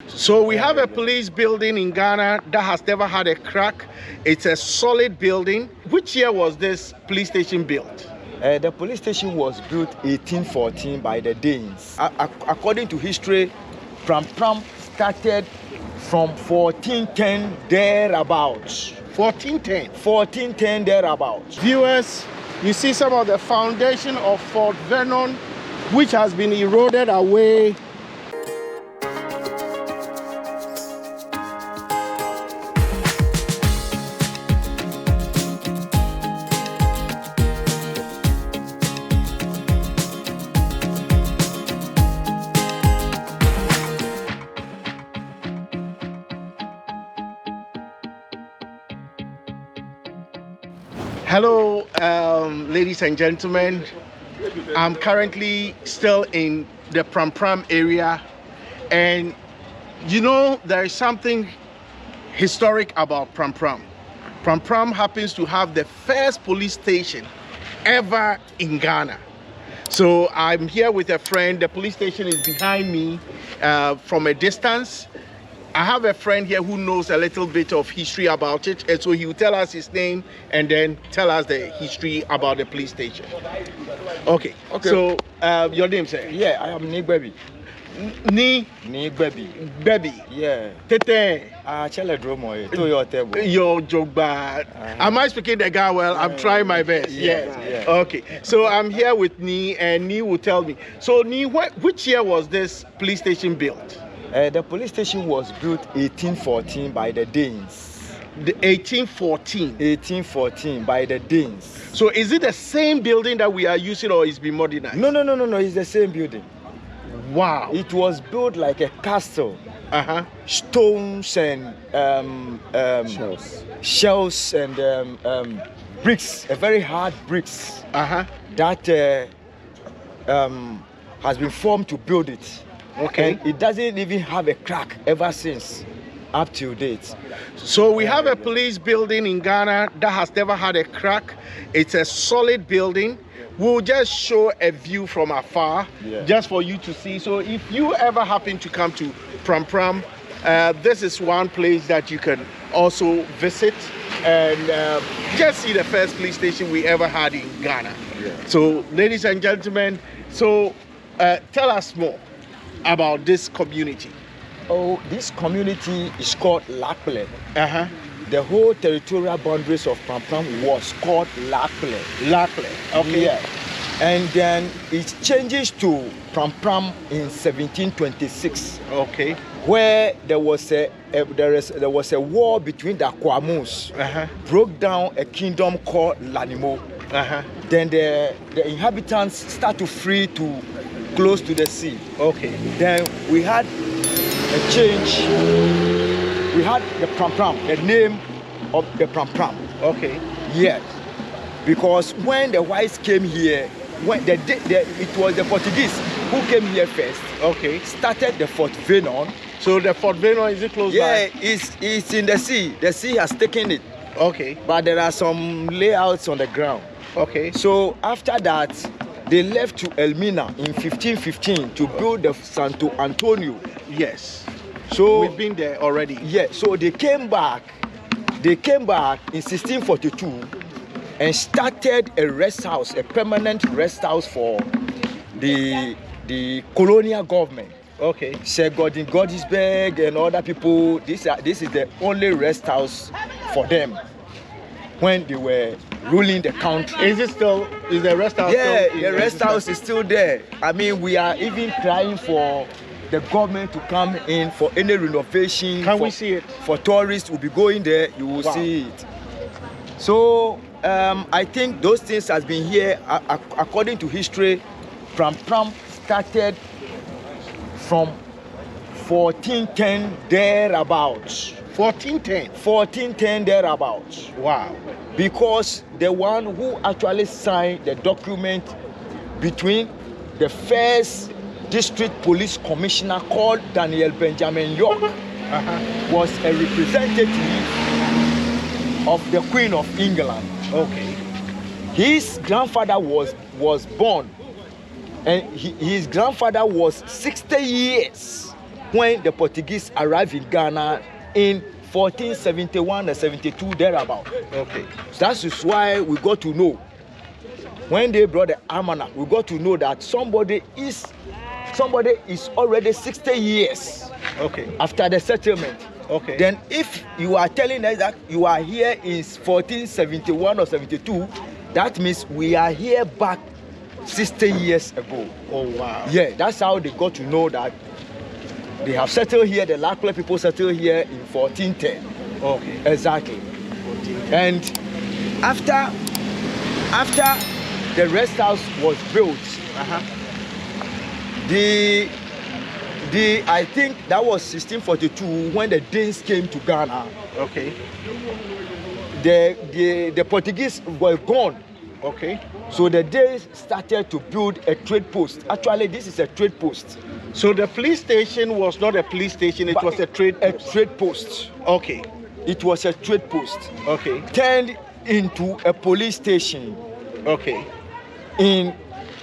So we have a police building in Ghana that has never had a crack. It's a solid building. Which year was this police station built? The police station was built 1814 by the Danes. According to history, Prampram started from 1410 thereabouts. 1410. 1410 thereabouts. Viewers, you see some of the foundation of Fort Vernon, which has been eroded away. Hello, ladies and gentlemen. I'm currently still in the Prampram area, and you know there is something historic about Prampram. Prampram happens to have the first police station ever in Ghana. So I'm here with a friend. The police station is behind me from a distance. I have a friend here who knows a little bit of history about it, and so he will tell us his name and then tell us the history about the police station. Okay. So your name, sir? Yeah, I am Nigbebi. Nigbebi. Baby. Yeah. Tete. Chele dromo to your table. Your joke bad. Am I speaking the guy well? I'm trying my best. Yes. Yeah. Okay. So I'm here with Ni, and Ni will tell me. So Ni, which year was this police station built? The police station was built 1814 by the Danes. The 1814. 1814 by the Danes. So is it the same building that we are using, or it's been modernized? No. It's the same building. Wow. It was built like a castle. Stones and shells and bricks, a very hard bricks that has been formed to build it. Okay. And it doesn't even have a crack ever since, up to date. So we have a police building in Ghana that has never had a crack. It's a solid building. We'll just show a view from afar, just for you to see. So if you ever happen to come to Prampram, this is one place that you can also visit and just see the first police station we ever had in Ghana. So ladies and gentlemen, so tell us more about this community. Oh, this community is called Lakple. The whole territorial boundaries of Prampram was called Lakple. Lakple. Okay. Yeah. And then it changes to Prampram in 1726. Okay. Where there was a war between the Kwamus, broke down a kingdom called Lanimo. Then the inhabitants start to flee to close to the sea. Okay. Then we had a change. We had the Prampram, the name of the Prampram. Okay. Yes. Because when the whites came here, when it was the Portuguese who came here first. Okay. Started the Fort Vernon. So the Fort Vernon, is it close by? Yeah, it's in the sea. The sea has taken it. Okay. But there are some layouts on the ground. Okay. So after that, they left to Elmina in 1515 to build the Santo Antonio. Yes. So we've been there already. Yeah. So they came back. They came back in 1642 and started a rest house, a permanent rest house for the colonial government. Okay. Sir Gordon Godisberg and other people. This is the only rest house for them when they were ruling the country. Is the rest house? Yeah, the rest house is still there. I mean, we are even trying for the government to come in for any renovation. Can we see it? For tourists, we'll be going there. You will see it. So I think those things has been here. According to history, Prampram started from 1410 thereabouts. 1410. 1410 thereabouts. Wow. Because the one who actually signed the document between the first district police commissioner called Daniel Benjamin York was a representative of the Queen of England. Okay. His grandfather was born, and his grandfather was 60 years when the Portuguese arrived in Ghana in 1471 and 72 thereabout. Okay. So that is why we got to know, when they brought the almanac, we got to know that somebody is already 60 years after the settlement. Okay. Then if you are telling us that you are here in 1471 or 72, that means we are here back 60 years ago. Oh wow. Yeah, that's how they got to know that they have settled here. The Lakle people settled here in 1410. Okay. Exactly. 1410. And after the rest house was built, I think that was 1642 when the Danes came to Ghana. Okay. The Portuguese were gone. Okay. So the Danes started to build a trade post. Actually, this is a trade post. So the police station was not a police station, it was a trade post. A trade post. Okay. It was a trade post. Okay. Turned into a police station. Okay.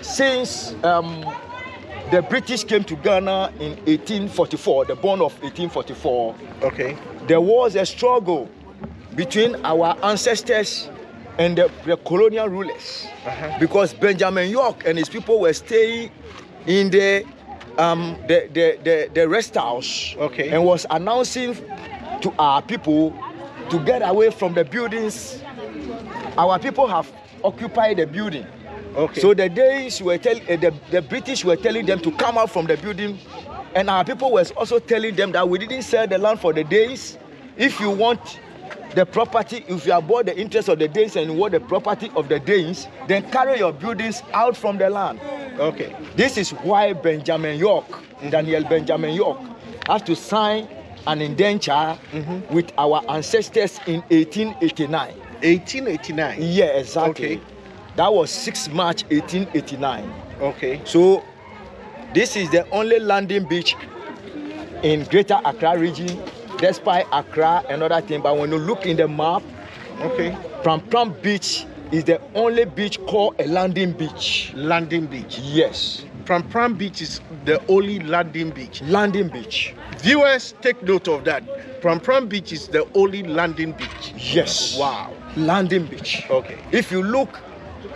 Since the British came to Ghana in 1844, the born of 1844. Okay. There was a struggle between our ancestors and the colonial rulers, because Benjamin York and his people were staying in the rest house, and was announcing to our people to get away from the buildings. Our people have occupied the building. Okay. So the Danes were the British were telling them to come out from the building, and our people were also telling them that we didn't sell the land for the Danes. If you want the property, if you have bought the interest of the Danes and you want the property of the Danes, then carry your buildings out from the land. Okay. This is why Benjamin York, Daniel Benjamin York, has to sign an indenture with our ancestors in 1889. 1889? Yeah, exactly. Okay. That was 6 March 1889. Okay. So this is the only landing beach in Greater Accra region, despite Accra and other things. But when you look in the map, Prampram Beach is the only beach called a landing beach. Landing beach? Yes. Prampram Beach is the only landing beach. Landing beach. Viewers, take note of that. Prampram Beach is the only landing beach. Yes. Wow. Landing beach. Okay. If you look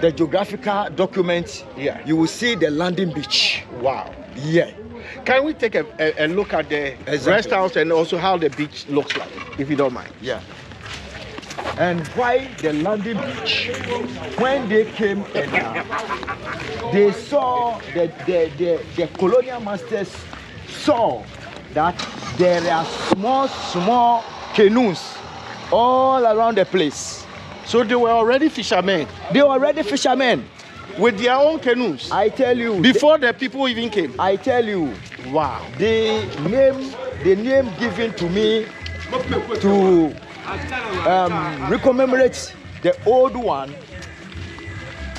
the geographical documents, you will see the landing beach. Wow. Yeah. Can we take a look at the rest house and also how the beach looks like, if you don't mind? Yeah. And why the landing beach? When they came and they saw the colonial masters saw that there are small canoes all around the place. So they were already fishermen? They were already fishermen. With their own canoes? I tell you. Before the people even came? I tell you. Wow. The name given to me to recommemorate the old one,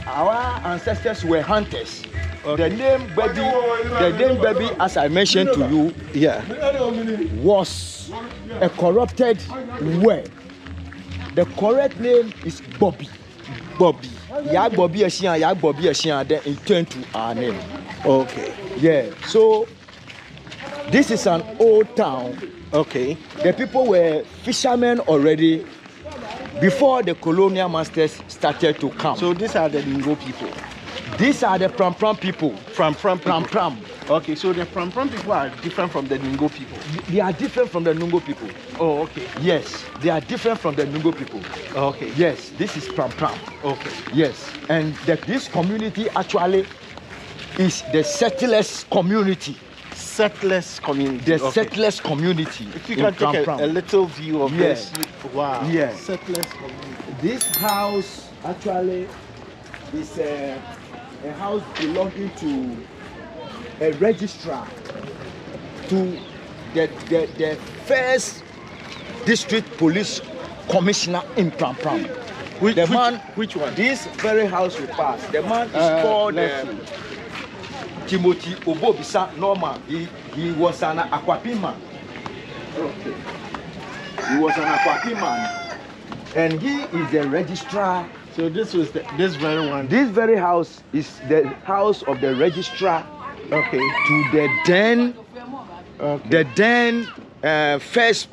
our ancestors were hunters. The name baby, as I mentioned to you, was a corrupted word. The correct name is Bobby. Bobby. Ya Bobby Asian, ya Bobby Asian, then it turned to our name. Okay. Yeah. So this is an old town. Okay. The people were fishermen already before the colonial masters started to come. So these are the Lingo people. These are the Prampram people. Prampram. Okay, so the Prampram people are different from the Nungo people. They are different from the Nungo people. Oh, okay. Yes, they are different from the Nungo people. Okay. Yes, this is Prampram. Okay. Yes, and this community actually is the settlers community. Settlers community. The settlers community. If you can take a little view of this. Wow. Yeah. Settlers community. This house actually is a house belonging to a registrar, to the first district police commissioner in Prampram. Which one? This very house we passed. The man is called Timothy Obobisa Norman. He was an Aquapin man. Okay. He was an Aquapin man, and he is the registrar. So this was this very one. This very house is the house of the registrar. Okay. To the then Okay. the then first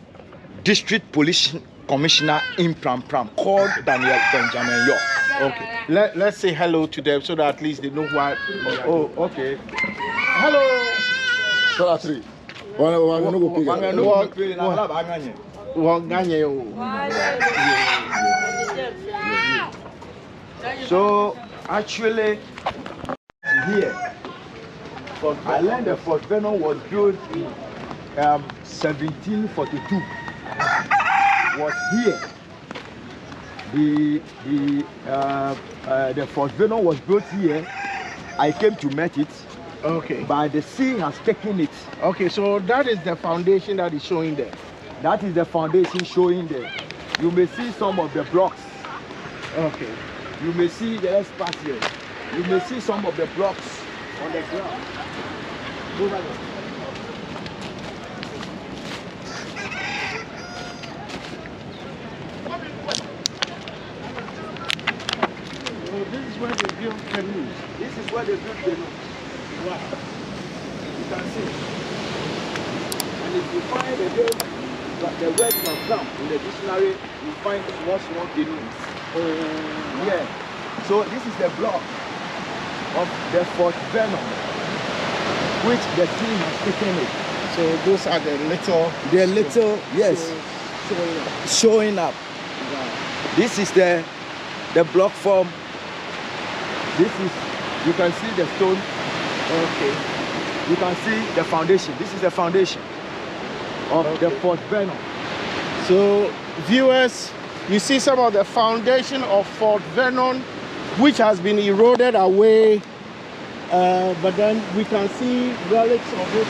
district police commissioner in Prampram called Daniel Benjamin York. Okay. Let's say hello to them so that at least they know what. Oh, okay. Hello. So 3. So actually here, I learned that Fort Vernon was built in 1742. Was here. The Fort Vernon was built here. I came to meet it. Okay. But the sea has taken it. Okay, so that is the foundation that is showing there. That is the foundation showing there. You may see some of the blocks. Okay. You may see the part here. You may see some of the blocks on the ground. Over there. So this is where they built canoes. This is where they built canoes. Wow. You can see. And if you find the word Prampram in the dictionary, you find small canoes. Yeah. So this is the block of the Fort Vernon, which the sea has taken it. So those are the little. The little, yes, showing up. Wow. This is the block form. This is, you can see the stone. Okay. You can see the foundation. This is the foundation of the Fort Vernon. So viewers, you see some of the foundation of Fort Vernon, which has been eroded away, but then we can see relics of it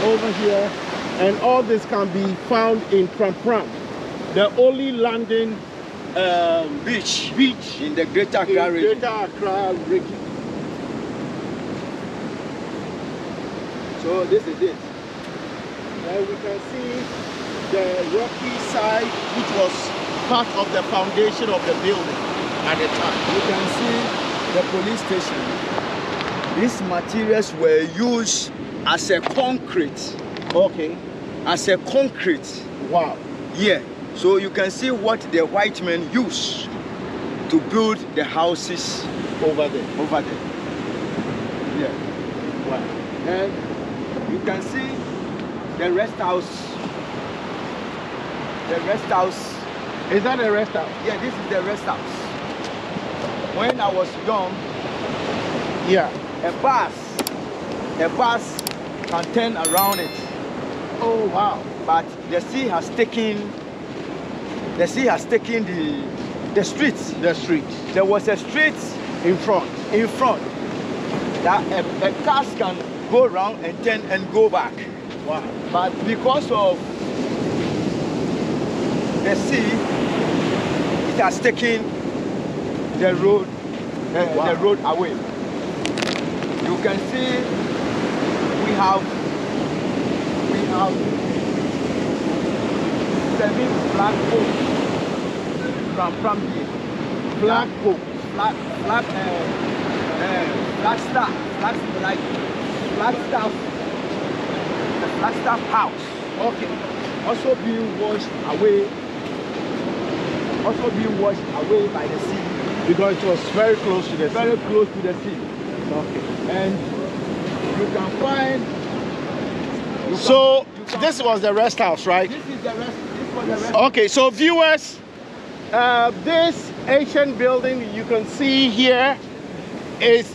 over here, and all this can be found in Prampram, the only landing beach In the Greater Accra region. Greater Accra region. So this is it. And we can see the rocky side, which was part of the foundation of the building at the time. You can see the police station. These materials were used as a concrete. Okay. As a concrete. Wow. Yeah. So you can see what the white men used to build the houses Over there. over there. Yeah. Wow. And you can see the rest house. The rest house. Is that a rest house? Yeah, this is the rest house. When I was young, Yeah. a bus can turn around it. Oh wow. But the sea has taken the streets. The street. There was a street In front. that a cars can go around and turn and go back. Wow. But because of the sea, it has taken the road away. You can see we have 7 flag poles from here. Flag pole. Flag staff house. Okay. Also being washed away by the sea. Because it was very close to the sea. Very close to the sea. Okay. And you can find. So this was the rest house, right? This was the rest. Okay, so viewers, this ancient building you can see here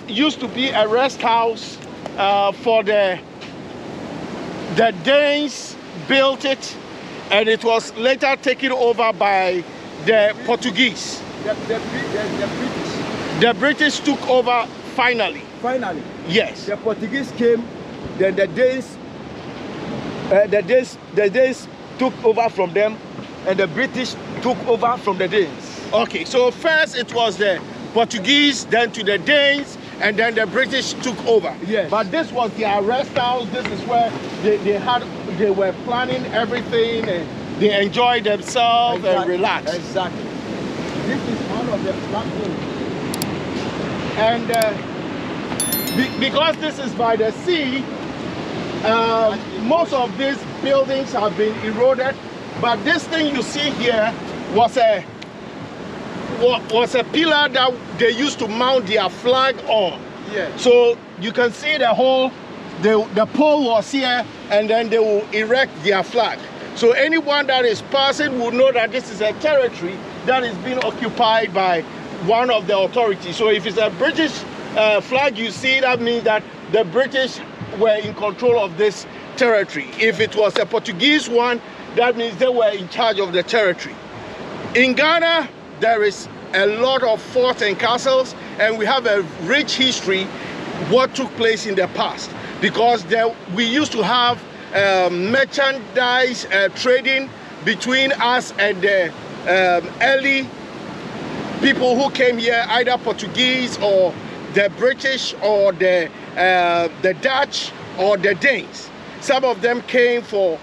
used to be a rest house for the Danes built it, and it was later taken over by the Portuguese. The British. The British took over finally. Finally. Yes. The Portuguese came, then the Danes took over from them, and the British took over from the Danes. Okay, so first it was the Portuguese, then to the Danes, and then the British took over. Yes. But this was their rest house. This is where they were planning everything, and they enjoyed themselves and relaxed. Exactly. This is one of the platforms. And because this is by the sea, most of these buildings have been eroded, but this thing you see here was a pillar that they used to mount their flag on. Yeah. So you can see the whole, the pole was here, and then they will erect their flag. So anyone that is passing will know that this is a territory that is being occupied by one of the authorities. So if it's a British flag you see, that means that the British were in control of this territory. If it was a Portuguese one, that means they were in charge of the territory. In Ghana, there is a lot of forts and castles, and we have a rich history what took place in the past, because we used to have merchandise trading between us and the early people who came here, either Portuguese or the British or the Dutch or the Danes. Some of them came for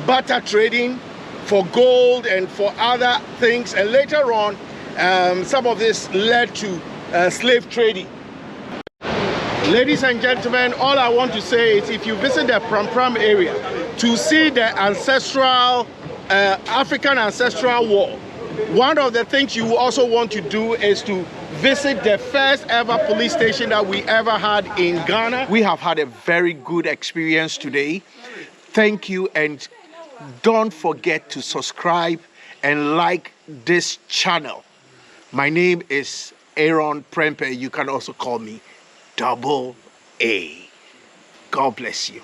barter trading, for gold and for other things, and later on some of this led to slave trading. Ladies and gentlemen, all I want to say is, if you visit the Prampram area to see the ancestral African ancestral wall, one of the things you also want to do is to visit the first ever police station that we ever had in Ghana. We have had a very good experience today. Thank you, and don't forget to subscribe and like this channel. My name is Aaron Prampram. You can also call me Double A. God bless you.